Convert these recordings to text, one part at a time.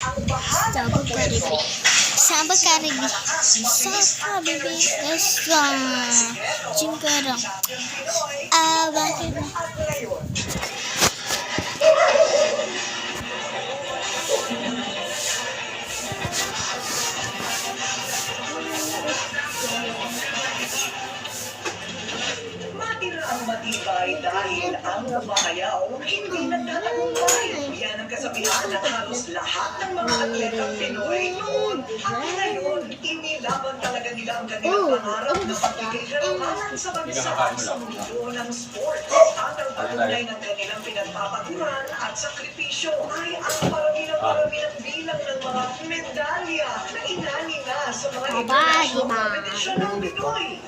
Sabog Caribe. Sabog Caribe. Sabog Caribe. Chingkarang. Bakit ba? Ang matibay dahil ang mabayaw hindi nagtatagumpay. Yan ang kasabihan ng halos lahat ng mga atletang Pinoy noon. At ngayon, inilaban talaga nila ang kanilang pangarap na pagbigay karapanan sa bansa sa mundo ng sports. At ang patunay ng kanilang pinagpapaguran at sakripisyo ay ang parami ng bilang ng mga medalya na inani na sa mga international competition ng Pinoy.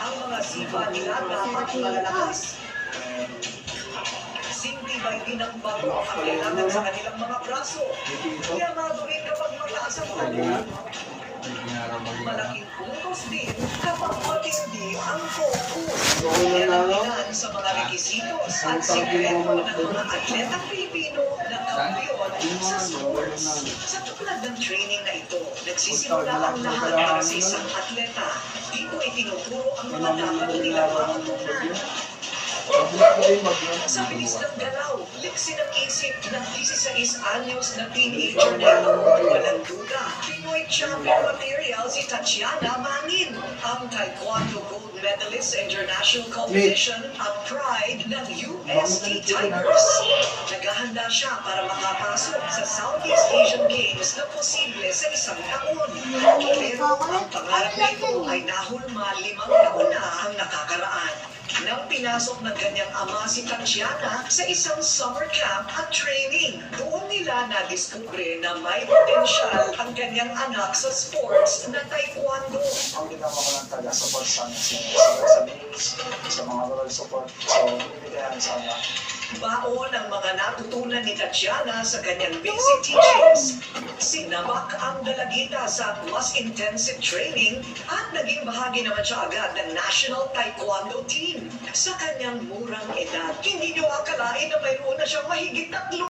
Ang mga sipa nila dapat malalakas. Sintibay din ang bago ang kailangan sa kanilang mga braso. Kaya mabuhin kapag mataas ang bago. Malaking focus din kapag matindi ang focus. Kaya nabilan sa mga rekisitos at sikreto ng mga atletang Pilipino na kampiyon sa sports. Sa tulad ng training na ito, nagsisimula ang lahat para sa isang atleta. Dito itinuturo ang mga dapat nilang matutunan. Sa bilis ng galaw, liksi ng isip ng 16 anyos na teenager na ito, walang duda, Pinoy champion material si Tatiana Mangin, ang taekwondo gold medalist sa international competition at pride ng UST Tigers. Naghahanda siya para makapasok sa Southeast Asian Games na posible sa isang taon. Pero ang pangarap nito ay nahulma 5 taon na ang nakakaraan. Nang pinasok ng kanyang ama si Tatiana sa isang summer camp at training, doon nila na-discover na may potensyal ang kanyang anak sa sports na taekwondo. Ang ginawa ko ng taga-support sa sa meetings, sa mga moral support. So, binibigyan sana. Baon ang mga natutunan ni Tatiana sa kanyang basic teachings. Sinabak ang dalagita sa mas intensive training at naging bahagi naman siya agad ng National Taekwondo Team. Sa kanyang murang edad, hindi niyo akalain na mayroon na siyang mahigit 3